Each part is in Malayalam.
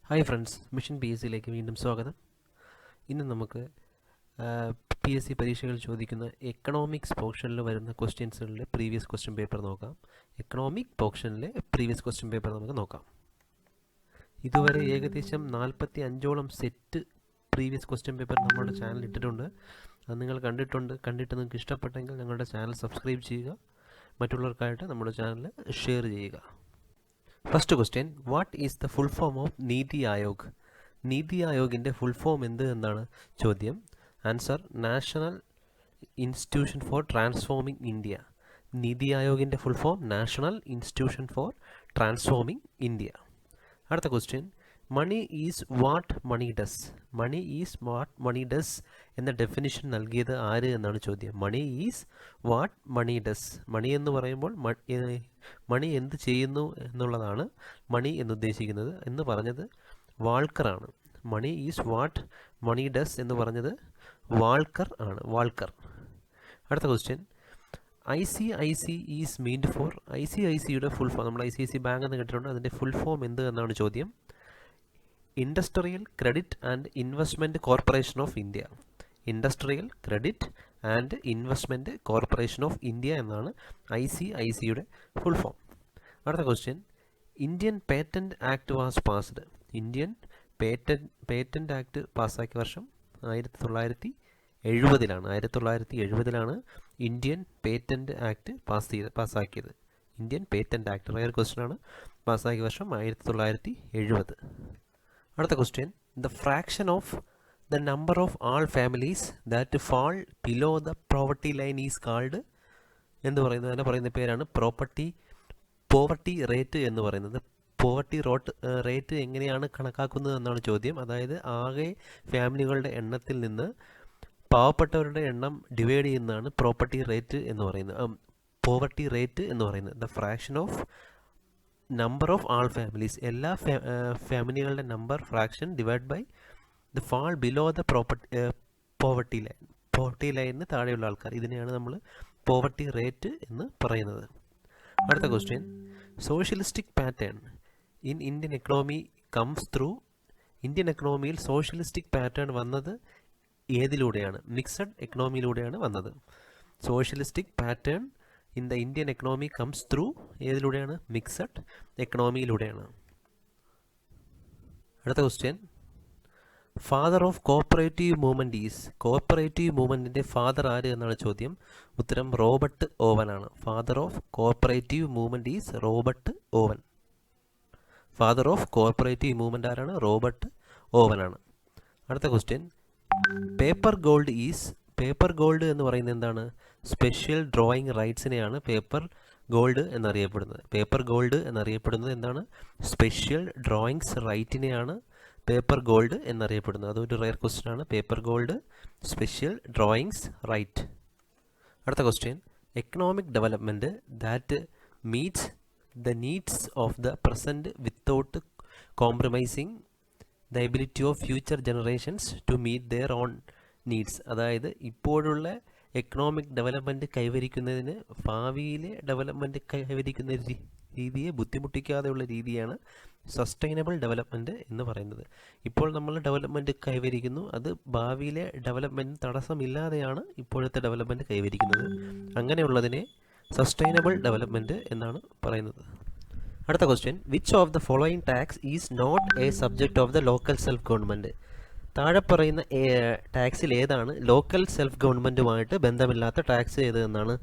ഹായ് ഫ്രണ്ട്സ്, മിഷൻ PSCയിലേക്ക് വീണ്ടും സ്വാഗതം. ഇന്ന് നമുക്ക് PSC പരീക്ഷകൾ ചോദിക്കുന്ന എക്കണോമിക്സ് പോർഷനിൽ വരുന്ന ക്വസ്റ്റ്യൻസുകളിലെ പ്രീവിയസ് ക്വസ്റ്റ്യൻ പേപ്പർ നോക്കാം. എക്കണോമിക് പോർഷനിലെ പ്രീവിയസ് ക്വസ്റ്റ്യൻ പേപ്പർ നമുക്ക് നോക്കാം. ഇതുവരെ ഏകദേശം 45ഓളം സെറ്റ് പ്രീവിയസ് ക്വസ്റ്റ്യൻ പേപ്പർ നമ്മുടെ ചാനൽ ഇട്ടിട്ടുണ്ട്. അത് നിങ്ങൾ കണ്ടിട്ട് നിങ്ങൾക്ക് ഇഷ്ടപ്പെട്ടെങ്കിൽ ഞങ്ങളുടെ ചാനൽ സബ്സ്ക്രൈബ് ചെയ്യുക, മറ്റുള്ളവർക്കായിട്ട് നമ്മുടെ ചാനൽ ഷെയർ ചെയ്യുക. First question, what is the full form of Niti Aayog? Niti ആയോഗിൻ്റെ ഫുൾ ഫോം എന്ത് എന്നാണ് ചോദ്യം. Answer, national institution for transforming India. Niti ആയോഗിൻ്റെ full form national institution for transforming India. അടുത്ത question, money is what money does. Money is what money does എന്ന ഡെഫിനിഷൻ നൽകിയത് ആര് എന്നാണ് ചോദ്യം. Money is what money does. Money എന്ന് പറയുമ്പോൾ മണി എന്ത് ചെയ്യുന്നു എന്നുള്ളതാണ് മണി എന്നുദ്ദേശിക്കുന്നത്. എന്ന് പറഞ്ഞത് വാൾക്കറാണ്. Money is what money does എന്ന് പറഞ്ഞത് വാൾക്കർ ആണ്. വാൾക്കർ. അടുത്ത question, ICIC is meant for. ICICയുടെ ഫുൾ ഫോം, നമ്മൾ ICIC ബാങ്ക് എന്ന് കേട്ടിട്ടുണ്ട്, അതിൻ്റെ ഫുൾ ഫോം എന്ത് എന്നാണ് ചോദ്യം. Industrial credit and investment corporation of India. Industrial credit and investment corporation of India എന്നാണ് ICICയുടെ ഫുൾ ഫോം. അടുത്ത question, Indian patent act was passed. Indian patent act പാസ്സാക്കിയ വർഷം 1970-ലാണ്. 1970-ലാണ് Indian patent act പാസ്സാക്കിയത്. Indian patent act rare question ആണ്. പാസ്സാക്കിയ വർഷം 1970. അടുത്ത question, the fraction of the number of all families that fall below the poverty line is called എന്ന് പറയുന്നത്. അതിനെ പറയുന്ന പേരാണ് പോവർട്ടി റേറ്റ് എന്ന് പറയുന്നത്. പോവർട്ടി റേറ്റ് എങ്ങനെയാണ് കണക്കാക്കുന്നത് എന്നാണ് ചോദ്യം. അതായത് ആകെ ഫാമിലികളുടെ എണ്ണത്തിൽ നിന്ന് പാവപ്പെട്ടവരുടെ എണ്ണം ഡിവൈഡ് ചെയ്യുന്നതാണ് പോവർട്ടി റേറ്റ് എന്ന് പറയുന്നത്. The fraction of number of all families, എല്ലാ ഫാമിലികളുടെ number fraction divide by the fall below the poverty line. Poverty ലൈനിന് താഴെയുള്ള ആൾക്കാർ, ഇതിനെയാണ് നമ്മൾ പോവർട്ടി റേറ്റ് എന്ന് പറയുന്നത്. അടുത്ത question, socialistic pattern in Indian economy comes through. Indian എക്കണോമിയിൽ സോഷ്യലിസ്റ്റിക് പാറ്റേൺ വന്നത് ഏതിലൂടെയാണ്? മിക്സഡ് എക്കണോമിയിലൂടെയാണ് വന്നത്. Socialistic pattern in the Indian economy comes through ഏതിലൂടെയാണ്? മിക്സഡ് എക്കണോമിയിലൂടെയാണ്. അടുത്ത question, father of cooperative movement is. Cooperative മൂവ്മെൻറ്റിൻ്റെ ഫാദർ ആര് എന്നാണ് ചോദ്യം. ഉത്തരം, റോബർട്ട് ഓവൻ ആണ്. Father of cooperative movement is Robert Owen. Father of cooperative movement ആരാണ്? റോബർട്ട് ഓവൻ ആണ്. അടുത്ത question, paper gold is. Paper gold എന്ന് പറയുന്നത് എന്താണ്? സ്പെഷ്യൽ ഡ്രോയിങ് റൈറ്റ്സിനെയാണ് പേപ്പർ ഗോൾഡ് എന്നറിയപ്പെടുന്നത്. പേപ്പർ ഗോൾഡ് എന്നറിയപ്പെടുന്നത് എന്താണ്? സ്പെഷ്യൽ ഡ്രോയിങ്സ് റൈറ്റിനെയാണ് പേപ്പർ ഗോൾഡ് എന്നറിയപ്പെടുന്നത്. അതൊരു റെയർ ക്വസ്റ്റ്യൻ ആണ്. Paper gold, special drawings right. അടുത്ത question, economic development that meets the needs of the present without compromising the ability of future generations to meet their own needs. അതായത് ഇപ്പോഴുള്ള എക്കണോമിക് ഡെവലപ്മെൻറ്റ് കൈവരിക്കുന്നതിന് ഭാവിയിലെ ഡെവലപ്മെൻറ്റ് കൈവരിക്കുന്ന രീതിയെ ബുദ്ധിമുട്ടിക്കാതെയുള്ള രീതിയാണ് സസ്റ്റൈനബിൾ ഡെവലപ്മെൻറ്റ് എന്ന് പറയുന്നത്. ഇപ്പോൾ നമ്മൾ ഡെവലപ്മെൻറ്റ് കൈവരിക്കുന്നു, അത് ഭാവിയിലെ ഡെവലപ്മെൻറ്റ് തടസ്സമില്ലാതെയാണ് ഇപ്പോഴത്തെ ഡെവലപ്മെൻറ്റ് കൈവരിക്കുന്നത്. അങ്ങനെയുള്ളതിനെ സസ്റ്റൈനബിൾ ഡെവലപ്മെൻറ്റ് എന്നാണ് പറയുന്നത്. അടുത്ത question, which of the following tax is not a subject of the local self government. താഴെ പറയുന്ന ടാക്സിൽ ഏതാണ് ലോക്കൽ സെൽഫ് ഗവൺമെൻറ്റുമായിട്ട് ബന്ധമില്ലാത്ത ടാക്സ് ഏത് എന്നാണ്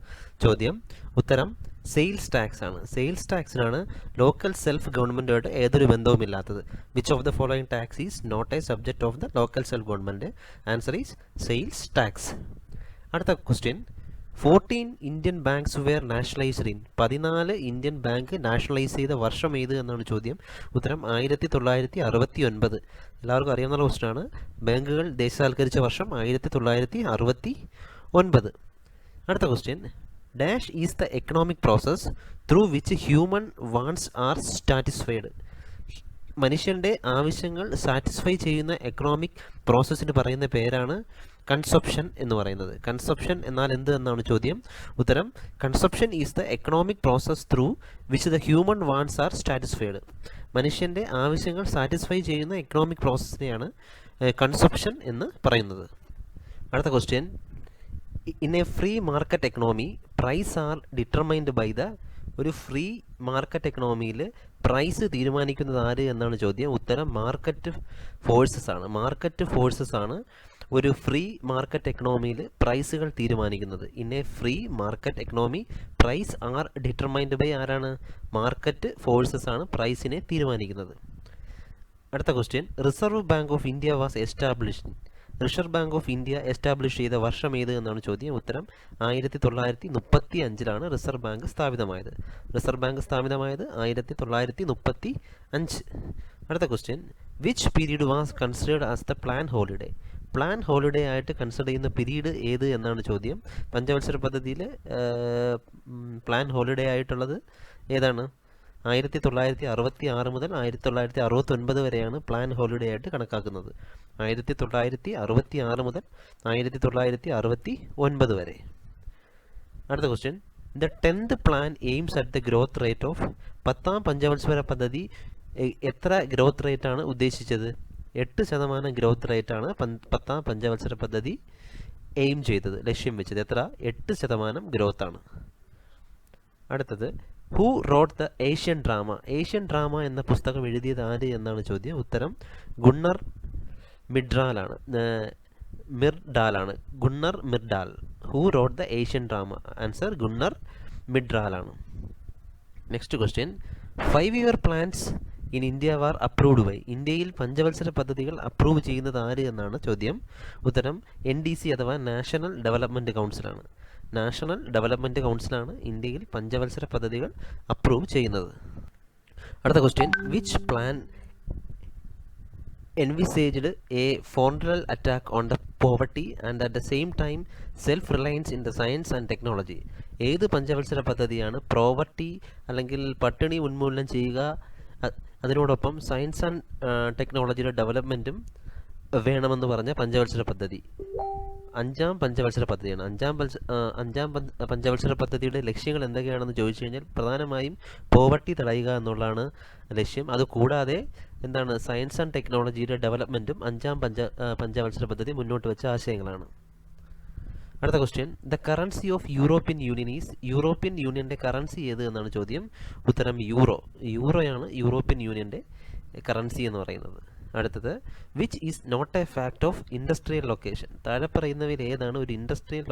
ചോദ്യം. ഉത്തരം, സെയിൽസ് ടാക്സ് ആണ്. സെയിൽസ് ടാക്സിനാണ് ലോക്കൽ സെൽഫ് ഗവൺമെൻറ്റുമായിട്ട് ഏതൊരു ബന്ധവുമില്ലാത്തത്. Which of the following tax is not a subject of the local self government? Answer is sales tax. അടുത്ത question, 14 Indian banks were nationalised in. 14 Indian bank nationalise ചെയ്ത വർഷം ഏത് എന്നാണ് ചോദ്യം. ഉത്തരം, 1969. എല്ലാവർക്കും അറിയാവുന്ന ക്വസ്റ്റ്യനാണ്. ബാങ്കുകൾ ദേശസാൽക്കരിച്ച വർഷം 1969. അടുത്ത question, dash is the economic process through which human wants R satisfied. മനുഷ്യൻ്റെ ആവശ്യങ്ങൾ സാറ്റിസ്ഫൈ ചെയ്യുന്ന എക്കണോമിക് പ്രോസസ്സിന് പറയുന്ന പേരാണ് കൺസപ്ഷൻ എന്ന് പറയുന്നത്. കൺസപ്ഷൻ എന്നാൽ എന്ത് എന്നാണ് ചോദ്യം. ഉത്തരം consumption is the economic process through which the human wants R satisfied. മനുഷ്യൻ്റെ ആവശ്യങ്ങൾ സാറ്റിസ്ഫൈ ചെയ്യുന്ന എക്കണോമിക് പ്രോസസ്സിനെയാണ് കൺസപ്ഷൻ എന്ന് പറയുന്നത്. അടുത്ത question, in a free market economy price are determined by the. ഒരു ഫ്രീ മാർക്കറ്റ് എക്കണോമിയിൽ പ്രൈസ് തീരുമാനിക്കുന്നത് ആര് എന്നാണ് ചോദ്യം. ഉത്തരം മാർക്കറ്റ് ഫോഴ്സസ് ആണ്. മാർക്കറ്റ് ഫോഴ്സസ് ആണ് ഒരു ഫ്രീ മാർക്കറ്റ് എക്കണോമിയിൽ പ്രൈസുകൾ തീരുമാനിക്കുന്നത്. In a free market economy price are determined by ആരാണ്? മാർക്കറ്റ് ഫോഴ്സസ് ആണ് പ്രൈസിനെ തീരുമാനിക്കുന്നത്. അടുത്ത question, reserve bank of India was established. Reserve bank of India establish ചെയ്ത വർഷം ഏത് എന്നാണ് ചോദ്യം. ഉത്തരം 1935 റിസർവ് ബാങ്ക് സ്ഥാപിതമായത്. റിസർവ് ബാങ്ക് സ്ഥാപിതമായത് 1935. അടുത്ത question, which period was considered as the plan holiday. Plan holiday ആയിട്ട് കൺസിഡർ ചെയ്യുന്ന പീരീഡ് ഏത് എന്നാണ് ചോദ്യം. പഞ്ചവത്സര പദ്ധതിയിൽ പ്ലാൻ ഹോളിഡേ ആയിട്ടുള്ളത് ഏതാണ്? 1966 മുതൽ 1969 വരെയാണ് പ്ലാൻ ഹോളിഡേ ആയിട്ട് കണക്കാക്കുന്നത്. 1966 മുതൽ 1969 വരെ. അടുത്ത question, the 10th plan aims at the growth rate of. 10ാം പഞ്ചവത്സര പദ്ധതി എത്ര ഗ്രോത്ത് റേറ്റാണ് ഉദ്ദേശിച്ചത്? 8% ഗ്രോത്ത് റേറ്റാണ് 10ാം പഞ്ചവത്സര പദ്ധതി എയിം ചെയ്തത്, ലക്ഷ്യം വെച്ചത്. എത്ര? 8% ഗ്രോത്താണ്. അടുത്തത്, who wrote the Asian drama. Asian drama എന്ന പുസ്തകം എഴുതിയത് ആര് എന്നാണ് ചോദ്യം. ഉത്തരം ഗുണ്ണർ മിർഡാലാണ്. Gunnar Myrdal. Who wrote the Asian drama? Answer Gunnar മിർഡാലാണ്. Next question, 5-year plans in India were approved by. ഇന്ത്യയിൽ പഞ്ചവത്സര പദ്ധതികൾ അപ്രൂവ് ചെയ്യുന്നത് ആര് എന്നാണ് ചോദ്യം. ഉത്തരം NDC അഥവാ നാഷണൽ ഡെവലപ്മെൻറ്റ് കൗൺസിലാണ്. നാഷണൽ ഡെവലപ്മെൻറ്റ് കൗൺസിലാണ് ഇന്ത്യയിൽ പഞ്ചവത്സര പദ്ധതികൾ അപ്രൂവ് ചെയ്യുന്നത്. അടുത്ത question, which plan envisaged a frontal attack on the poverty and at the same time self-reliance in the science and technology. ഏത് പഞ്ചവത്സര പദ്ധതിയാണ് പോവർട്ടി അല്ലെങ്കിൽ പട്ടിണി ഉന്മൂലനം ചെയ്യുക, അതിനോടൊപ്പം സയൻസ് ആൻഡ് ടെക്നോളജിയുടെ ഡെവലപ്മെൻറ്റും വേണമെന്ന് പറഞ്ഞ പഞ്ചവത്സര പദ്ധതി? 5ാം പഞ്ചവത്സര പദ്ധതിയാണ്. അഞ്ചാം പഞ്ചവത്സര പദ്ധതിയുടെ ലക്ഷ്യങ്ങൾ എന്തൊക്കെയാണെന്ന് ചോദിച്ചു കഴിഞ്ഞാൽ പ്രധാനമായും പോവർട്ടി തടയുക എന്നുള്ളതാണ് ലക്ഷ്യം. അതുകൂടാതെ എന്താണ്, സയൻസ് ആൻഡ് ടെക്നോളജിയുടെ ഡെവലപ്മെൻറ്റും 5ാം പഞ്ചവത്സര പദ്ധതി മുന്നോട്ട് വെച്ച ആശയങ്ങളാണ്. അടുത്ത question, the currency of European union is. European യൂണിയൻ്റെ കറൻസി ഏത് എന്നാണ് ചോദ്യം. ഉത്തരം യൂറോയാണ് യൂറോപ്യൻ യൂണിയൻ്റെ കറൻസി എന്ന് പറയുന്നത്. അടുത്തത്, which is not a fact of industrial location. താഴെ പറയുന്നവയിൽ ഏതാണ് ഒരു ഇൻഡസ്ട്രിയൽ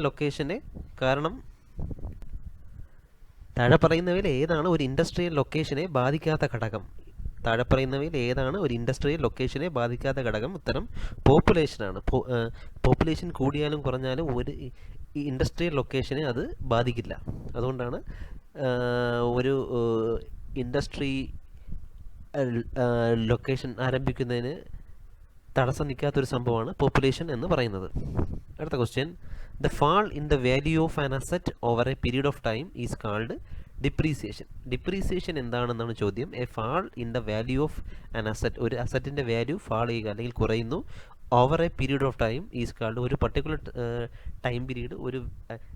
ലൊക്കേഷൻ്റെ കാരണം? താഴെ പറയുന്നവയിൽ ഏതാണ് ഒരു ഇൻഡസ്ട്രിയൽ ലൊക്കേഷനെ ബാധിക്കാത്ത ഘടകം? ഉത്തരം പോപ്പുലേഷനാണ്. പോപ്പുലേഷൻ കൂടിയാലും കുറഞ്ഞാലും ഒരു ഇൻഡസ്ട്രിയൽ ലൊക്കേഷനെ അത് ബാധിക്കില്ല. അതുകൊണ്ടാണ് ഒരു ഇൻഡസ്ട്രി ലൊക്കേഷൻ ആരംഭിക്കുന്നതിന് തടസ്സം നിൽക്കാത്തൊരു സംഭവമാണ് പോപ്പുലേഷൻ എന്ന് പറയുന്നത്. അടുത്ത question, the fall in the value of an asset over a period of time is called depreciation. Depreciation എന്താണെന്നാണ് ചോദ്യം. A fall in the value of an asset, ഒരു അസറ്റിൻ്റെ വാല്യൂ ഫാൾ ചെയ്യുക അല്ലെങ്കിൽ കുറയുന്നു, over a period of time is called. ഒരു പർട്ടിക്കുലർ ടൈം പീരീഡ് ഒരു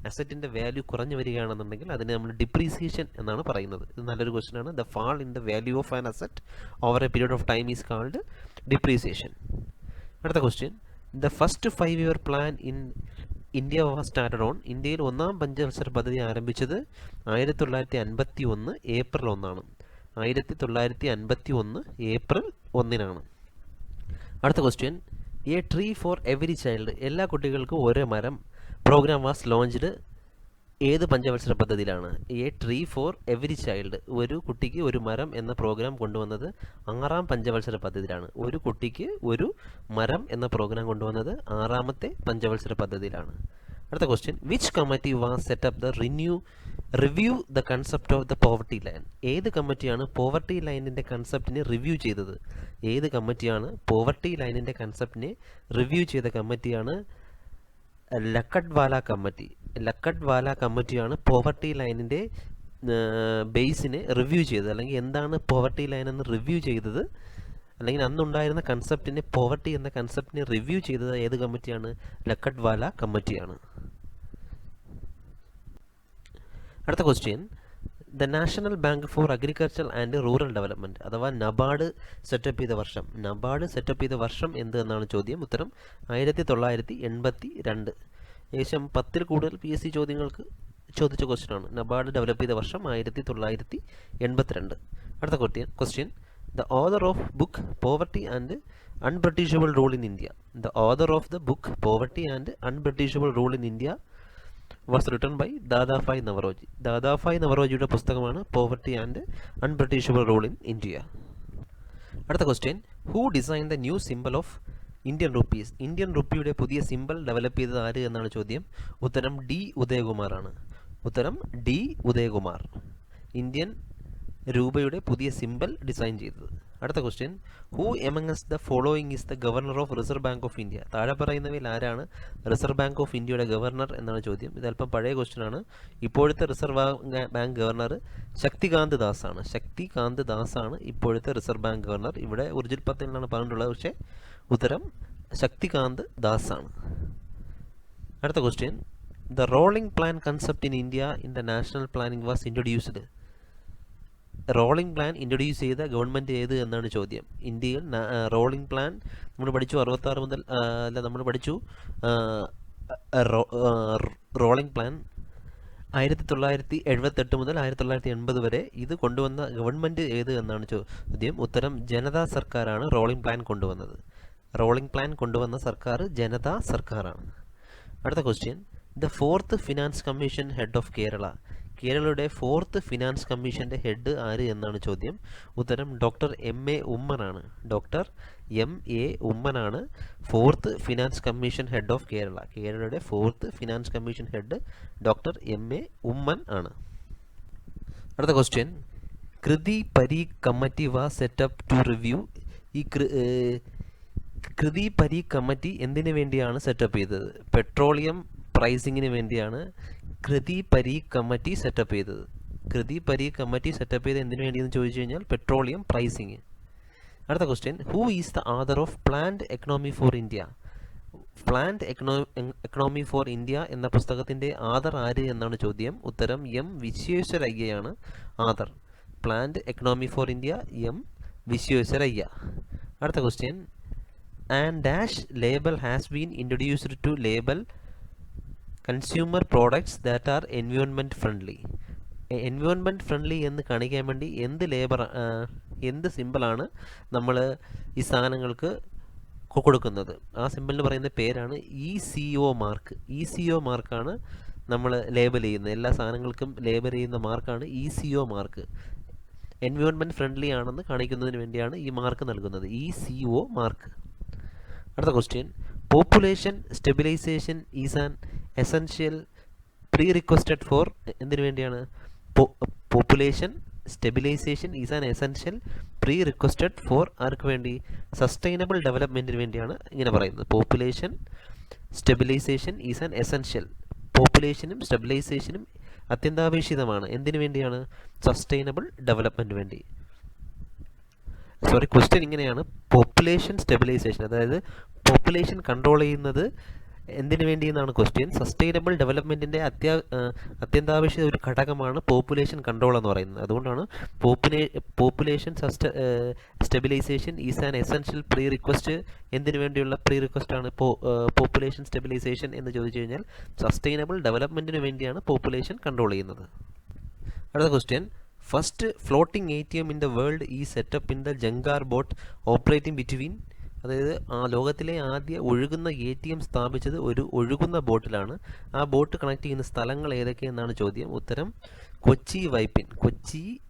അസറ്റിൻ്റെ വാല്യൂ കുറഞ്ഞു വരികയാണെന്നുണ്ടെങ്കിൽ അതിനെ നമ്മൾ ഡിപ്രീസിയേഷൻ എന്നാണ് പറയുന്നത്. ഇത് നല്ലൊരു ക്വസ്റ്റ്യൻ ആണ്. The fall in the value of an asset over a period of time is called depreciation. അടുത്ത question, the first 5-year plan in India was started on. ഇന്ത്യയിൽ 1ാം പഞ്ചവത്സര പദ്ധതി ആരംഭിച്ചത് 1951 ഏപ്രിൽ 1. 1951 ഏപ്രിൽ 1. അടുത്ത question, a tree for every child. എല്ലാ കുട്ടികൾക്കും ഒരേ മരം പ്രോഗ്രാം വാസ് ലോഞ്ച്ഡ് ഏത് പഞ്ചവത്സര പദ്ധതിയിലാണ്? A tree for every child, ഒരു കുട്ടിക്ക് ഒരു മരം എന്ന പ്രോഗ്രാം കൊണ്ടുവന്നത് 6ാം പഞ്ചവത്സര പദ്ധതിയിലാണ്. ഒരു കുട്ടിക്ക് ഒരു മരം എന്ന പ്രോഗ്രാം കൊണ്ടുവന്നത് 6ാമത്തെ പഞ്ചവത്സര പദ്ധതിയിലാണ്. അടുത്ത question, which committee was set up the review the concept of the poverty line. ഏത് കമ്മിറ്റിയാണ് പോവർട്ടി ലൈനിൻ്റെ കൺസെപ്റ്റിനെ റിവ്യൂ ചെയ്തത്? ഏത് കമ്മിറ്റിയാണ് പോവർട്ടി ലൈനിൻ്റെ കൺസെപ്റ്റിനെ റിവ്യൂ ചെയ്ത കമ്മിറ്റിയാണ്? ലക്കഡ്വാല കമ്മിറ്റിയാണ് പോവർട്ടി ലൈനിൻ്റെ ബേസിനെ റിവ്യൂ ചെയ്തത്. അല്ലെങ്കിൽ എന്താണ് പോവർട്ടി ലൈൻ എന്ന് റിവ്യൂ ചെയ്തത് അല്ലെങ്കിൽ അന്നുണ്ടായിരുന്ന കൺസെപ്റ്റിനെ, പോവർട്ടി എന്ന കൺസെപ്റ്റിനെ റിവ്യൂ ചെയ്തത് ഏത് കമ്മിറ്റിയാണ്? ലക്കഡ്വാല കമ്മിറ്റിയാണ്. അടുത്ത question, the national bank for agriculture and rural development അഥവാ നബാർഡ് സെറ്റപ്പ് ചെയ്ത വർഷം. നബാർഡ് സെറ്റപ്പ് ചെയ്ത വർഷം എന്ത് എന്നാണ് ചോദ്യം. ഉത്തരം 1982. ഏകദേശം 10ൽ കൂടുതൽ PSC ചോദ്യങ്ങൾക്ക് ചോദിച്ച ക്വസ്റ്റ്യനാണ്. നബാർഡ് ഡെവലപ്പ് ചെയ്ത വർഷം 1982. അടുത്ത question, the author of book poverty and unbritishable rule in India. The author of the book poverty and unbritishable rule in India was written by Dadabhai Naoroji. Dadabhai നവറോജിയുടെ പുസ്തകമാണ് poverty and unbritishable rule in India. അടുത്ത question, who design the new symbol of Indian rupees. Indian റുപ്പിയുടെ പുതിയ സിംബൽ ഡെവലപ്പ് ചെയ്തത് ആര് എന്നാണ് ചോദ്യം. ഉത്തരം D. ഉദയകുമാറാണ്. ഉത്തരം D. ഉദയകുമാർ ഇന്ത്യൻ രൂപയുടെ പുതിയ സിംബൽ ഡിസൈൻ ചെയ്തത്. അടുത്ത question, who amongst the following is the governor of reserve bank of India. താഴെ പറയുന്നവയിൽ ആരാണ് റിസർവ് ബാങ്ക് ഓഫ് ഇന്ത്യയുടെ ഗവർണർ എന്നാണ് ചോദ്യം. ഇതല്പം പഴയ ക്വസ്റ്റ്യനാണ്. ഇപ്പോഴത്തെ reserve bank governor Shaktikanta Das ആണ്. ശക്തികാന്ത് ദാസ് ആണ് ഇപ്പോഴത്തെ റിസർവ് ബാങ്ക് ഗവർണർ. ഇവിടെ ഉർജിത് പട്ടേൽ എന്നാണ് പറഞ്ഞിട്ടുള്ളത്, പക്ഷേ ഉത്തരം ശക്തികാന്ത് ദാസ് ആണ്. അടുത്ത question, the rolling plan concept in India in the national planning was introduced. Rolling plan introduce ചെയ്ത ഗവൺമെൻറ് ഏത് എന്നാണ് ചോദ്യം. ഇന്ത്യയിൽ റോളിംഗ് പ്ലാൻ നമ്മൾ പഠിച്ചു 66 മുതൽ നമ്മൾ പഠിച്ചു റോളിംഗ് പ്ലാൻ 1978 മുതൽ 1980 വരെ ഇത് കൊണ്ടുവന്ന ഗവൺമെൻറ് ഏത് എന്നാണ് ചോദ്യം. ഉത്തരം ജനതാ സർക്കാരാണ് റോളിംഗ് പ്ലാൻ കൊണ്ടുവന്നത്. റോളിംഗ് പ്ലാൻ കൊണ്ടുവന്ന സർക്കാർ ജനതാ സർക്കാരാണ്. അടുത്ത question, the 4th finance commission head of Kerala. കേരളയുടെ 4th ഫിനാൻസ് കമ്മീഷൻ്റെ ഹെഡ് ആര് എന്നാണ് ചോദ്യം. ഉത്തരം ഡോക്ടർ M.A. ഉമ്മനാണ്. Doctor M.A. ഉമ്മനാണ് 4th finance commission head of Kerala. കേരളയുടെ 4th finance commission head doctor M.A. Oommen ആണ്. അടുത്ത question, Kirit Parikh committee was set up to review. ഈ കൃതി പരീഖ് കമ്മിറ്റി എന്തിനു വേണ്ടിയാണ് സെറ്റപ്പ് ചെയ്തത്? പെട്രോളിയം പ്രൈസിങ്ങിന് വേണ്ടിയാണ് കൃതി പരീഖ് കമ്മിറ്റി സെറ്റപ്പ് ചെയ്തത്. കൃതി പരീഖ് കമ്മിറ്റി സെറ്റപ്പ് ചെയ്ത് എന്തിനു വേണ്ടിയെന്ന് ചോദിച്ചു കഴിഞ്ഞാൽ പെട്രോളിയം പ്രൈസിങ്. അടുത്ത question, who is the author of planned economy for India. Planned economy for India എന്ന പുസ്തകത്തിൻ്റെ ആദർ ആര് എന്നാണ് ചോദ്യം. ഉത്തരം M. വിശ്വേശ്വരയ്യയാണ് author. Planned economy for India M. Visvesvaraya. അടുത്ത question, and dash label has been introduced to label consumer products that are environment friendly. Environment friendly എന്ന് കാണിക്കാൻ വേണ്ടി എന്ത് സിമ്പിളാണ് നമ്മൾ ഈ സാധനങ്ങൾക്ക് കൊടുക്കുന്നത്? ആ സിമ്പിളിന് പറയുന്ന പേരാണ് ECO മാർക്ക്. ECO മാർക്കാണ് നമ്മൾ ലേബൽ ചെയ്യുന്നത്. എല്ലാ സാധനങ്ങൾക്കും ലേബൽ ചെയ്യുന്ന മാർക്കാണ് ECO മാർക്ക്. എൻവയോൺമെൻറ്റ് ഫ്രണ്ട്ലി ആണെന്ന് കാണിക്കുന്നതിന് വേണ്ടിയാണ് ഈ മാർക്ക് നൽകുന്നത്, ECO മാർക്ക്. അടുത്ത question, population stabilisation is an essential pre requested for. എന്തിനു വേണ്ടിയാണ്? Population stabilisation is an essential pre requested for ആർക്ക് വേണ്ടി? സസ്റ്റൈനബിൾ ഡെവലപ്മെൻറ്റിന് വേണ്ടിയാണ് ഇങ്ങനെ പറയുന്നത്. Population stabilisation is an essential. പോപ്പുലേഷനും സ്റ്റെബിലൈസേഷനും അത്യന്താപേക്ഷിതമാണ്. എന്തിനു വേണ്ടിയാണ്? സസ്റ്റൈനബിൾ ഡെവലപ്മെൻറ്റിന് വേണ്ടി. ക്വസ്റ്റ്യൻ ഇങ്ങനെയാണ്, പോപ്പുലേഷൻ സ്റ്റെബിലൈസേഷൻ, അതായത് പോപ്പുലേഷൻ കൺട്രോൾ ചെയ്യുന്നത് എന്തിനു വേണ്ടി എന്നാണ് ക്വസ്റ്റ്യൻ. സസ്റ്റൈനബിൾ ഡെവലപ്മെൻറ്റിൻ്റെ അത്യന്താപേക്ഷിത ഒരു ഘടകമാണ് പോപ്പുലേഷൻ കൺട്രോൾ എന്ന് പറയുന്നത്. അതുകൊണ്ടാണ് population stabilisation is an essential pre request. എന്തിനു വേണ്ടിയുള്ള പ്രീ റിക്വസ്റ്റാണ് പോപ്പുലേഷൻ സ്റ്റെബിലൈസേഷൻ എന്ന് ചോദിച്ചു കഴിഞ്ഞാൽ സസ്റ്റൈനബിൾ ഡെവലപ്മെൻറ്റിന് വേണ്ടിയാണ് പോപ്പുലേഷൻ കൺട്രോൾ ചെയ്യുന്നത്. അടുത്ത question, first floating ATM in the world ഈ സെറ്റപ്പ് ഇൻ ദ ജങ്കാർ ബോട്ട് ഓപ്പറേറ്റിംഗ് ബിറ്റ്വീൻ. അതായത് ആ ലോകത്തിലെ ആദ്യ ഒഴുകുന്ന ATM സ്ഥാപിച്ചത് ഒരു ഒഴുകുന്ന ബോട്ടിലാണ്. ആ ബോട്ട് കണക്ട് ചെയ്യുന്ന സ്ഥലങ്ങൾ ഏതൊക്കെയെന്നാണ് ചോദ്യം. ഉത്തരം കൊച്ചി വൈപ്പിൻ.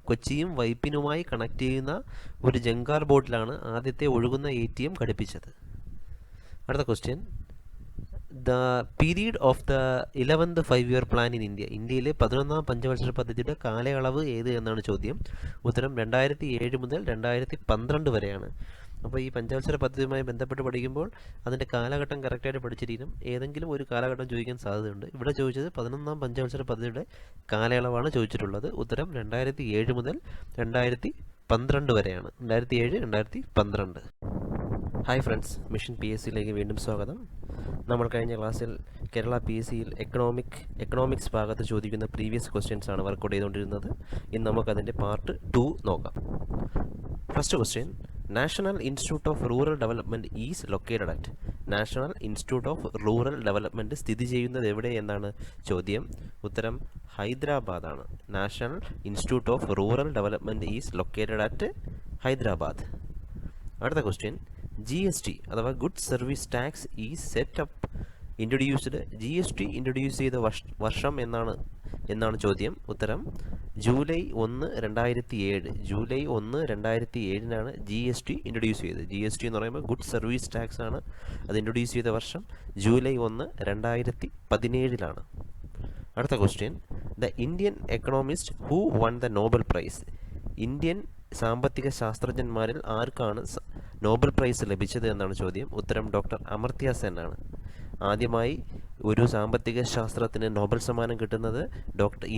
കൊച്ചിയും വൈപ്പിനുമായി കണക്ട് ചെയ്യുന്ന ഒരു ജങ്കാർ ബോട്ടിലാണ് ആദ്യത്തെ ഒഴുകുന്ന ATM ഘടിപ്പിച്ചത്. അടുത്ത question, the period of the 11th 5-year plan in India. ഇന്ത്യയിലെ 11ാം പഞ്ചവത്സര പദ്ധതിയുടെ കാലയളവ് ഏത് എന്നാണ് ചോദ്യം. ഉത്തരം 2007 മുതൽ 2012 വരെയാണ്. അപ്പോൾ ഈ പഞ്ചവത്സര പദ്ധതിയുമായി ബന്ധപ്പെട്ട് പഠിക്കുമ്പോൾ അതിൻ്റെ കാലഘട്ടം കറക്റ്റായിട്ട് പഠിച്ചിരിക്കണം. ഏതെങ്കിലും ഒരു കാലഘട്ടം ചോദിക്കാൻ സാധ്യതയുണ്ട്. ഇവിടെ ചോദിച്ചത് 11ാം പഞ്ചവത്സര പദ്ധതിയുടെ കാലയളവാണ് ചോദിച്ചിട്ടുള്ളത്. ഉത്തരം 2007 മുതൽ 12 വരെയാണ്. 2007, 2012. ഹായ് ഫ്രണ്ട്സ്, മിഷൻ PSCയിലേക്ക് വീണ്ടും സ്വാഗതം. നമ്മൾ കഴിഞ്ഞ ക്ലാസ്സിൽ കേരള PSCയിൽ എക്കണോമിക്സ് ഭാഗത്ത് ചോദിക്കുന്ന പ്രീവിയസ് ക്വസ്റ്റ്യൻസ് ആണ് വർക്കൗട്ട് ചെയ്തുകൊണ്ടിരുന്നത്. ഇന്ന് നമുക്കതിൻ്റെ പാർട്ട് 2 നോക്കാം. First question, national institute of rural development is located at. National institute of rural development സ്ഥിതി ചെയ്യുന്നത് എവിടെ എന്നാണ് ചോദ്യം. ഉത്തരം ഹൈദരാബാദാണ്. National institute of rural development is located at Hyderabad. അടുത്ത ക്വസ്റ്റ്യൻ, GST അഥവാ goods service tax is set up introduced. GST introduce ചെയ്ത വർഷം എന്നാണ് ചോദ്യം. ഉത്തരം ജൂലൈ 1, 2007. ജൂലൈ 1, 2007 GST ഇൻട്രൊഡ്യൂസ് ചെയ്തത്. GST എന്ന് പറയുമ്പോൾ ഗുഡ്സ് സർവീസ് ടാക്സ് ആണ്. അത് ഇൻട്രൊഡ്യൂസ് ചെയ്ത വർഷം ജൂലൈ 1, 2017. അടുത്ത question, the Indian economist who one the Nobel prize. Indian സാമ്പത്തിക ശാസ്ത്രജ്ഞന്മാരിൽ ആർക്കാണ് നോബൽ പ്രൈസ് ലഭിച്ചത് എന്നാണ് ചോദ്യം. ഉത്തരം ഡോക്ടർ അമർത്യ സെൻ ആണ്. ആദ്യമായി ഒരു സാമ്പത്തിക ശാസ്ത്രത്തിന് നോബൽ സമ്മാനം കിട്ടുന്നത്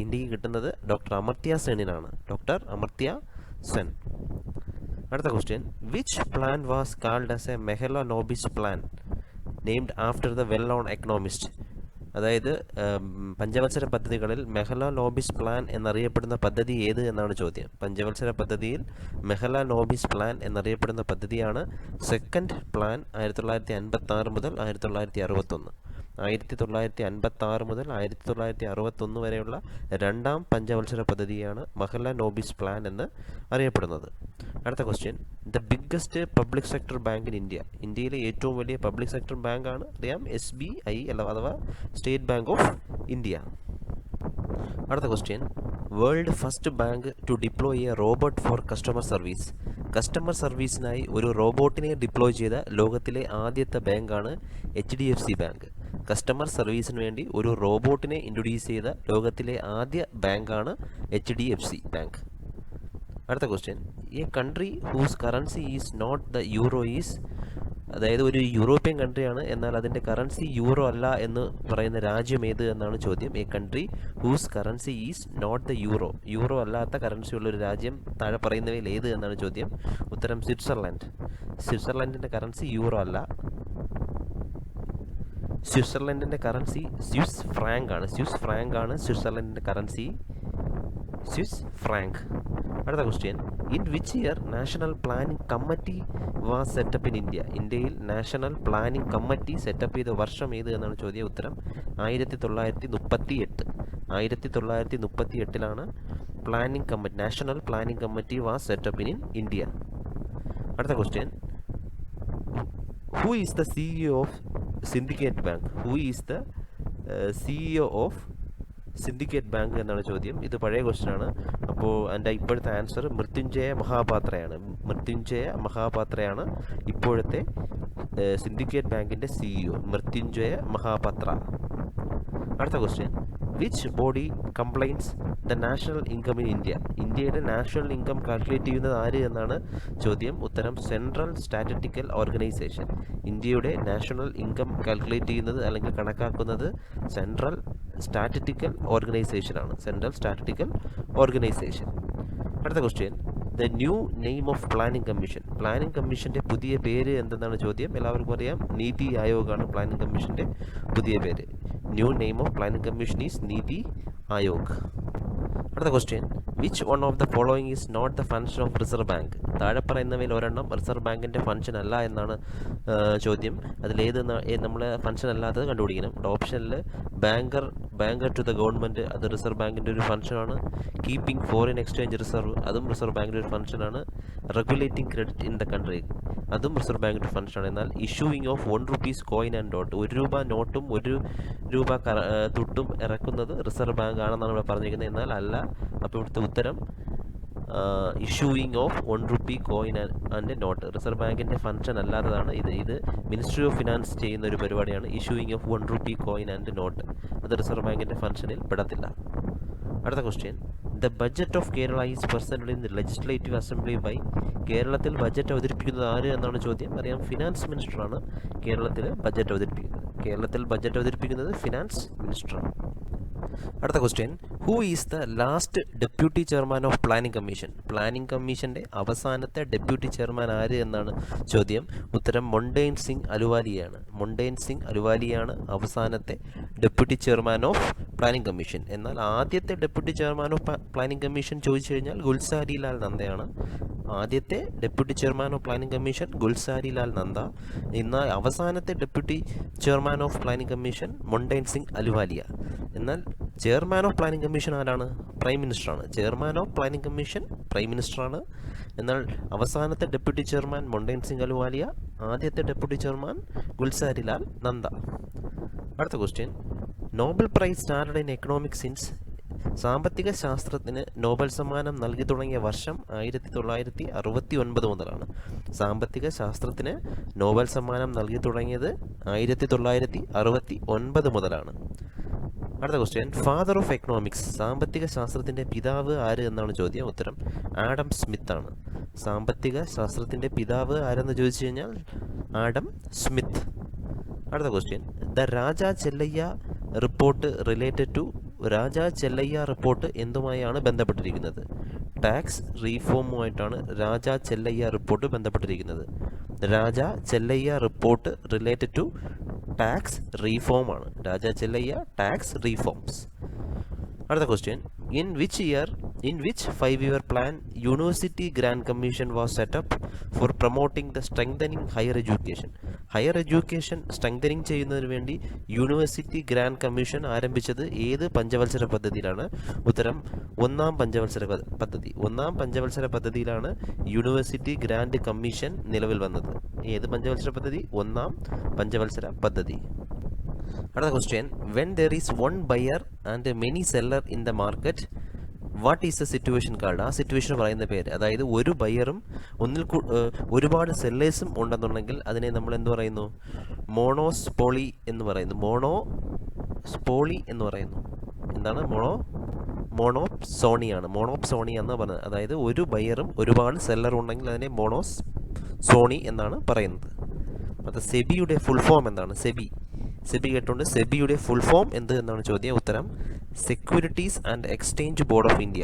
ഇന്ത്യക്ക് കിട്ടുന്നത് ഡോക്ടർ അമർത്യ സെന്നിനാണ്. ഡോക്ടർ അമർത്യ സെൻ. അടുത്ത question, which plan was called as A Mahalanobis plan named after the well known economist. അതായത് പഞ്ചവത്സര പദ്ധതികളിൽ മെഹലനോബിസ് പ്ലാൻ എന്നറിയപ്പെടുന്ന പദ്ധതി ഏത് എന്നാണ് ചോദ്യം. പഞ്ചവത്സര പദ്ധതിയിൽ മെഹലനോബിസ് പ്ലാൻ എന്നറിയപ്പെടുന്ന പദ്ധതിയാണ് സെക്കൻഡ് പ്ലാൻ. 1956 മുതൽ 1961. 1956 മുതൽ 1961 വരെയുള്ള രണ്ടാം പഞ്ചവത്സര പദ്ധതിയാണ് മെഹലനോബിസ് പ്ലാൻ എന്ന് അറിയപ്പെടുന്നത്. അടുത്ത question, the biggest public sector bank in India. ഇന്ത്യയിലെ ഏറ്റവും വലിയ പബ്ലിക് സെക്ടർ ബാങ്കാണ് അറിയാം SBI അഥവാ സ്റ്റേറ്റ് ബാങ്ക് ഓഫ് ഇന്ത്യ. അടുത്ത question, world first bank to deploy a robot for customer service. Customer സർവീസിനായി ഒരു റോബോട്ടിനെ ഡിപ്ലോയ് ചെയ്ത ലോകത്തിലെ ആദ്യത്തെ ബാങ്കാണ് HDFC ബാങ്ക്. കസ്റ്റമർ സർവീസിന് വേണ്ടി ഒരു റോബോട്ടിനെ ഇൻട്രൊഡ്യൂസ് ചെയ്ത ലോകത്തിലെ ആദ്യ ബാങ്കാണ് HDFC ബാങ്ക്. അടുത്ത question, a country whose currency is not the euro is. അതായത് ഒരു യൂറോപ്യൻ കൺട്രിയാണ്, എന്നാൽ അതിൻ്റെ കറൻസി യൂറോ അല്ല എന്ന് പറയുന്ന രാജ്യം ഏത് എന്നാണ് ചോദ്യം. A country whose currency is not the euro. Euro അല്ലാത്ത കറൻസി ഉള്ളൊരു രാജ്യം താഴെ പറയുന്നവയിൽ ഏത് എന്നാണ് ചോദ്യം. ഉത്തരം സ്വിറ്റ്സർലൻഡ്. സ്വിറ്റ്സർലൻഡിൻ്റെ കറൻസി യൂറോ അല്ല. സ്വിറ്റ്സർലൻഡിൻ്റെ കറൻസി സ്വിസ് ഫ്രാങ്ക് ആണ്. സ്വിറ്റ്സർലൻഡിൻ്റെ കറൻസി സ്വിസ് ഫ്രാങ്ക്. അടുത്ത question, in which year national planning committee was set up in India. ഇന്ത്യയിൽ നാഷണൽ പ്ലാനിംഗ് കമ്മിറ്റി സെറ്റപ്പ് ചെയ്ത വർഷം ഏത് എന്നാണ് ചോദ്യം. ഉത്തരം 1938. 1938 national planning committee was set up in India. അടുത്ത question, who is the CEO of syndicate bank. Who is the CEO of syndicate bank എന്നാണ് ചോദ്യം. ഇത് പഴയ ക്വസ്റ്റ്യൻ ആണ്. അപ്പോൾ എൻ്റെ ഇപ്പോഴത്തെ ആൻസർ മൃത്യുഞ്ജയ മഹാപാത്രയാണ് ഇപ്പോഴത്തെ സിൻഡിക്കേറ്റ് ബാങ്കിൻ്റെ CEO. മൃത്യുഞ്ജയ മഹാപാത്ര. അടുത്ത question, which body compliance the national income in India. ഇന്ത്യയുടെ നാഷണൽ ഇൻകം കാൽക്കുലേറ്റ് ചെയ്യുന്നത് ആര് എന്നാണ് ചോദ്യം. ഉത്തരം സെൻട്രൽ സ്റ്റാറ്റിസ്റ്റിക്കൽ ഓർഗനൈസേഷൻ. ഇന്ത്യയുടെ നാഷണൽ ഇൻകം കാൽക്കുലേറ്റ് ചെയ്യുന്നത് അല്ലെങ്കിൽ കണക്കാക്കുന്നത് സെൻട്രൽ സ്റ്റാറ്റിസ്റ്റിക്കൽ ഓർഗനൈസേഷനാണ്. അടുത്ത question, the new name of planning commission. Planning കമ്മീഷൻ്റെ പുതിയ പേര് എന്തെന്നാണ് ചോദ്യം. എല്ലാവർക്കും അറിയാം, നീതി ആയോഗാണ് പ്ലാനിംഗ് കമ്മീഷൻ്റെ പുതിയ പേര്. New name of planning commission is NITI Aayog. അടുത്ത question, which one of the following is not the function of reserve bank. താഴെ പറയുന്നവയിൽ ഒരെണ്ണം റിസർവ് ബാങ്കിൻ്റെ ഫങ്ഷൻ അല്ല എന്നാണ് ചോദ്യം. അതിലേത് നമ്മൾ ഫങ്ഷൻ അല്ലാത്തത് കണ്ടുപിടിക്കണം. ഓപ്ഷനിൽ ബാങ്കർ ടു ദ ഗവൺമെൻറ്, അത് റിസർവ് ബാങ്കിൻ്റെ ഒരു ഫങ്ഷനാണ്. കീപ്പിംഗ് ഫോറിൻ എക്സ്ചേഞ്ച് റിസർവ്, അതും റിസർവ് ബാങ്കിൻ്റെ ഒരു ഫങ്ഷനാണ്. Regulating credit in the country, അതും റിസർവ് ബാങ്കിൻ്റെ ഫങ്ഷനാണ്. എന്നാൽ issuing of 1 rupees coin and note, 1 രൂപ നോട്ടും 1 രൂപ തുട്ടും ഇറക്കുന്നത് റിസർവ് ബാങ്ക് ആണെന്നാണ് ഇവിടെ പറഞ്ഞിരിക്കുന്നത്. എന്നാൽ അല്ല. അപ്പോൾ ഇവിടുത്തെ ഉത്തരം issuing of 1 rupee coin and note reserve ബാങ്കിൻ്റെ ഫങ്ഷൻ അല്ലാത്തതാണ്. ഇത് മിനിസ്ട്രി ഓഫ് ഫിനാൻസ് ചെയ്യുന്ന ഒരു പരിപാടിയാണ്. Issuing of 1 rupee coin and note, അത് റിസർവ് ബാങ്കിൻ്റെ ഫങ്ഷനിൽ പെടത്തില്ല. അടുത്ത question, the budget of Kerala is presented in the legislative assembly by. കേരളത്തിൽ ബഡ്ജറ്റ് അവതരിപ്പിക്കുന്നത് ആര് എന്നാണ് ചോദ്യം. അറിയാം, ഫിനാൻസ് മിനിസ്റ്ററാണ് കേരളത്തിൽ ബഡ്ജറ്റ് അവതരിപ്പിക്കുന്നത്. ഫിനാൻസ് മിനിസ്റ്ററാണ്. അടുത്ത question, who is the last deputy chairman of planning commission? Planning കമ്മീഷൻ്റെ അവസാനത്തെ ഡെപ്യൂട്ടി ചെയർമാൻ ആര് എന്നാണ് ചോദ്യം. ഉത്തരം മൊണ്ടൈൻ സിംഗ് അലുവാലിയാണ്. മൊണ്ടൈൻ സിംഗ് അലുവാലിയാണ് അവസാനത്തെ deputy chairman of planning commission. എന്നാൽ ആദ്യത്തെ deputy chairman of planning commission ചോദിച്ചു കഴിഞ്ഞാൽ ഗുൽസാരി ലാൽ നന്ദയാണ്. ആദ്യത്തെ deputy chairman of planning commission Gulzari Lal Nanda. എന്നാൽ അവസാനത്തെ deputy chairman of planning commission Montek Singh Ahluwalia. എന്നാൽ ചെയർമാൻ ഓഫ് പ്ലാനിംഗ് കമ്മീഷൻ ആരാണ്? പ്രൈം മിനിസ്റ്ററാണ്. Chairman of planning commission prime മിനിസ്റ്ററാണ്. എന്നാൽ അവസാനത്തെ ഡെപ്യൂട്ടി ചെയർമാൻ മൊണ്ടൈൻ സിംഗ് അലുവാലിയ, ആദ്യത്തെ ഡെപ്യൂട്ടി ചെയർമാൻ ഗുൽസാരി ലാൽ നന്ദ. അടുത്ത question, Nobel prize started in economics since? സാമ്പത്തിക ശാസ്ത്രത്തിന് നോബൽ സമ്മാനം നൽകി തുടങ്ങിയ വർഷം 1969 മുതലാണ്. സാമ്പത്തിക ശാസ്ത്രത്തിന് നോബൽ സമ്മാനം നൽകി തുടങ്ങിയത് 1969 മുതലാണ്. അടുത്ത ക്വസ്റ്റ്യൻ, ഫാദർ ഓഫ് എക്കണോമിക്സ്, സാമ്പത്തിക ശാസ്ത്രത്തിൻ്റെ പിതാവ് ആര് എന്നാണ് ചോദ്യം. ഉത്തരം ആഡം സ്മിത്ത് ആണ്. സാമ്പത്തിക ശാസ്ത്രത്തിൻ്റെ പിതാവ് ആരെന്ന് ചോദിച്ചു കഴിഞ്ഞാൽ ആഡം സ്മിത്ത്. അടുത്ത question, the Raja Chelliah report related to? Raja Chelliah report എന്തുമായാണ് ബന്ധപ്പെട്ടിരിക്കുന്നത്? ടാക്സ് റീഫോമുമായിട്ടാണ് രാജ ചെല്ലയ്യ റിപ്പോർട്ട് ബന്ധപ്പെട്ടിരിക്കുന്നത്. Raja Chelliah report related to tax reform ആണ്. Raja Chelliah tax reforms. അടുത്ത question, in which 5-year plan university grant commission was set up for promoting the strengthening higher education? Higher education strengthening ചെയ്യുന്നതിന് വേണ്ടി യൂണിവേഴ്സിറ്റി ഗ്രാൻഡ് കമ്മീഷൻ ആരംഭിച്ചത് ഏത് പഞ്ചവത്സര പദ്ധതിയിലാണ്? ഉത്തരം ഒന്നാം പഞ്ചവത്സര പദ്ധതി. ഒന്നാം പഞ്ചവത്സര പദ്ധതിയിലാണ് യൂണിവേഴ്സിറ്റി ഗ്രാൻഡ് കമ്മീഷൻ നിലവിൽ വന്നത്. ഏത് പഞ്ചവത്സര പദ്ധതി? ഒന്നാം പഞ്ചവത്സര പദ്ധതി. അടുത്ത question, when there is one buyer and many seller in the market, what is the situation called? ആ സിറ്റുവേഷൻ പറയുന്ന പേര്. അതായത് ഒരു ബയറും ഒരുപാട് സെല്ലേഴ്സും ഉണ്ടെന്നുണ്ടെങ്കിൽ അതിനെ നമ്മൾ എന്ത് പറയുന്നു? മോണോസ്പോളി എന്ന് പറയുന്നു. മോണോസ്പോളി എന്ന് പറയുന്നു. എന്താണ്? മോണോപ്സോണിയാണ്. മോണോപ്സോണി എന്ന് പറയുന്നത്. അതായത് ഒരു ബയറും ഒരുപാട് സെല്ലറും ഉണ്ടെങ്കിൽ അതിനെ മോണോസോണി എന്നാണ് പറയുന്നത്. അത് സെബിയുടെ ഫുൾ ഫോം എന്താണ്? സെബി കേട്ടുകൊണ്ട് സെബിയുടെ ഫുൾ ഫോം എന്ത് എന്നാണ് ചോദ്യം. ഉത്തരം securities and exchange board of India.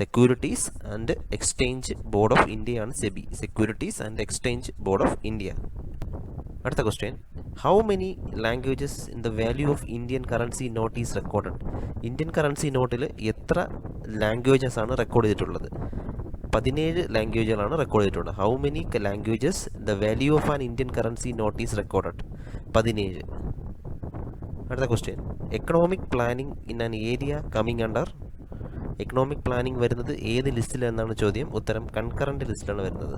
Securities and exchange board of ഇന്ത്യയാണ് SEBI. Securities and exchange board of India. അടുത്ത question, how many languages in the value of Indian currency note is recorded? Indian currency നോട്ടിൽ എത്ര ലാംഗ്വേജസ് ആണ് റെക്കോർഡ് ചെയ്തിട്ടുള്ളത്? 17 ലാംഗ്വേജുകളാണ് റെക്കോർഡ് ചെയ്തിട്ടുള്ളത്. How many languages the value of an Indian currency note is recorded? 17. അടുത്ത question, economic planning in an area coming under? Economic planning വരുന്നത് ഏത് ലിസ്റ്റിൽ എന്നാണ് ചോദ്യം. ഉത്തരം കൺകറൻറ്റ് ലിസ്റ്റിലാണ് വരുന്നത്.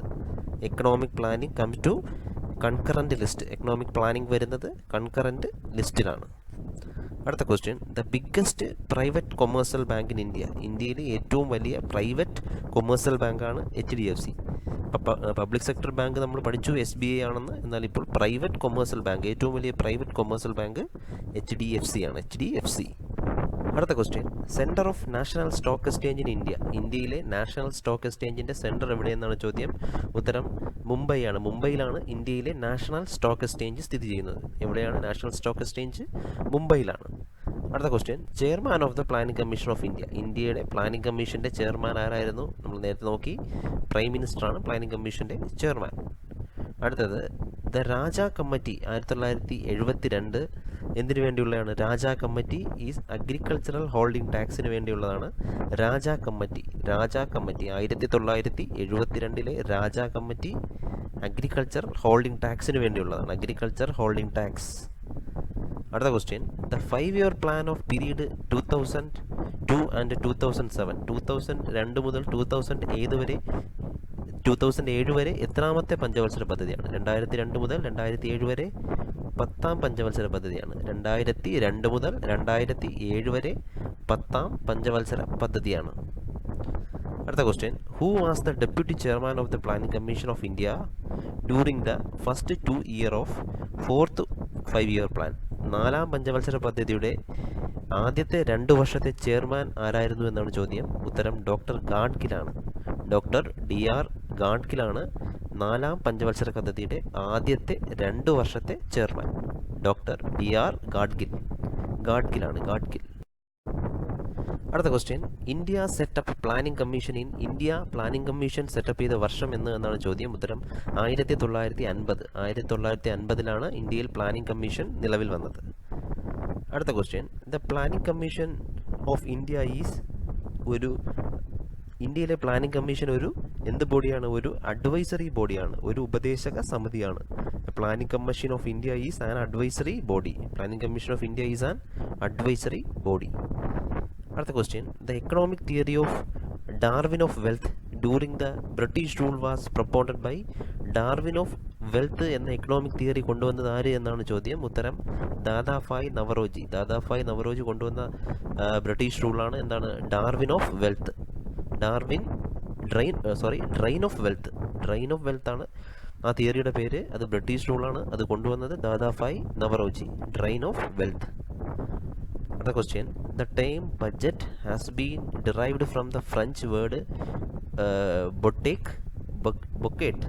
Economic planning comes to concurrent list. Economic planning വരുന്നത് കൺകറൻറ്റ് ലിസ്റ്റിലാണ്. അടുത്ത question, the biggest private commercial bank in India? ഇന്ത്യയിലെ ഏറ്റവും വലിയ പ്രൈവറ്റ് കൊമേഴ്സ്യൽ ബാങ്കാണ് HDFC. പബ്ലിക് സെക്ടർ ബാങ്ക് നമ്മൾ പഠിച്ചു SBI ആണെന്ന്. എന്നാൽ ഇപ്പോൾ പ്രൈവറ്റ് കൊമേഴ്സ്യൽ ബാങ്ക്, ഏറ്റവും വലിയ പ്രൈവറ്റ് കൊമേഴ്സ്യൽ ബാങ്ക് HDFC ആണ്. HDFC. അടുത്ത question, centre of national stock exchange in India? ഇന്ത്യയിലെ നാഷണൽ സ്റ്റോക്ക് എക്സ്ചേഞ്ചിൻ്റെ സെൻറ്റർ എവിടെയെന്നാണ് ചോദ്യം. ഉത്തരം മുംബൈ ആണ്. മുംബൈയിലാണ് ഇന്ത്യയിലെ നാഷണൽ സ്റ്റോക്ക് എക്സ്ചേഞ്ച് സ്ഥിതി ചെയ്യുന്നത്. എവിടെയാണ് നാഷണൽ സ്റ്റോക്ക് എക്സ്ചേഞ്ച്? മുംബൈയിലാണ്. അടുത്ത question, chairman of the planning commission of India? ഇന്ത്യയുടെ പ്ലാനിംഗ് കമ്മീഷൻ്റെ ചെയർമാൻ ആരായിരുന്നു? നമ്മൾ നേരത്തെ നോക്കി. പ്രൈം മിനിസ്റ്ററാണ് പ്ലാനിംഗ് കമ്മീഷൻ്റെ ചെയർമാൻ. അടുത്തത്, ദ രാജ കമ്മിറ്റി 1972 എന്തിനു വേണ്ടിയുള്ളതാണ്? Raja committee is agricultural holding ടാക്സിന് വേണ്ടിയുള്ളതാണ്. Raja committee 1972 Raja committee agriculture holding ടാക്സിന് വേണ്ടിയുള്ളതാണ്. Agriculture holding tax. അടുത്ത question, the 5-year plan of period 2002 and 2007? 2002 മുതൽ 2007 വരെ എത്രാമത്തെ പഞ്ചവത്സര പദ്ധതിയാണ്? 2002 മുതൽ 2007 വരെ 10ാം പഞ്ചവത്സര പദ്ധതിയാണ്. 2002 മുതൽ 2007 വരെ 10ാം പഞ്ചവത്സര പദ്ധതിയാണ്. അടുത്ത question, who was the deputy chairman of the planning commission of India during the first 2 year of 4th 5-year plan? 4ാം പഞ്ചവത്സര പദ്ധതിയുടെ ആദ്യത്തെ 2 വർഷത്തെ ചെയർമാൻ ആരായിരുന്നു എന്നാണ് ചോദ്യം. ഉത്തരം ഡോക്ടർ ഗാഡ്ഗിലാണ്. ഡോക്ടർ DR ഗാഡ്ഗിലാണ് 4ാം പഞ്ചവത്സര പദ്ധതിയുടെ ആദ്യത്തെ 2 വർഷത്തെ ചെയർമാൻ. Doctor DR ഗാഡ്ഗിലാണ്. അടുത്ത question, India setup planning commission India planning commission setup ചെയ്ത വർഷം എന്നാണ് ചോദ്യം. ഉത്തരം 1950. 1950 ഇന്ത്യയിൽ പ്ലാനിംഗ് കമ്മീഷൻ നിലവിൽ വന്നത്. അടുത്ത question, the planning commission of India is ഇന്ത്യയിലെ പ്ലാനിംഗ് കമ്മീഷൻ എന്ത് ബോഡിയാണ്? ഒരു അഡ്വൈസറി ബോഡിയാണ്, ഒരു ഉപദേശക സമിതിയാണ്. Planning commission of India is an advisory body. Planning commission of India is an advisory body. അടുത്ത question, the economic theory of Darwin of wealth during the British rule was propounded by. Darwin of wealth എന്ന എക്കണോമിക് തിയറി കൊണ്ടുവന്നത് ആര് എന്നാണ് ചോദ്യം. ഉത്തരം ദാദാഭായ് നവറോജി. ദാദാഭായ് നവറോജി കൊണ്ടുവന്ന ബ്രിട്ടീഷ് റൂളാണ് എന്താണ്? Darwin of wealth. Drain of wealth. Drain of wealth ആണ് ആ തിയറിയുടെ പേര്. അത് ബ്രിട്ടീഷ് റൂളാണ്. അത് കൊണ്ടുവന്നത് Dadabhai Naoroji. Drain of wealth. അടുത്ത question, the term budget has been derived from the French word bougette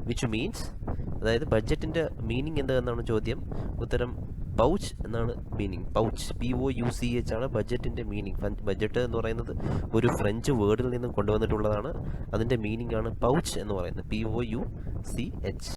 which means. അതായത് ബഡ്ജറ്റിൻ്റെ മീനിങ് എന്താണെന്നാണ് ചോദ്യം. ഉത്തരം പൗച്ച് എന്നാണ് മീനിങ്. പൗച്ച്, POUCH ആണ് ബഡ്ജറ്റിൻ്റെ മീനിങ്. ബഡ്ജറ്റ് എന്ന് പറയുന്നത് ഒരു ഫ്രഞ്ച് വേർഡിൽ നിന്നും കൊണ്ടുവന്നിട്ടുള്ളതാണ്. അതിൻ്റെ മീനിങ് ആണ് പൗച്ച് എന്ന് പറയുന്നത്, POUCH.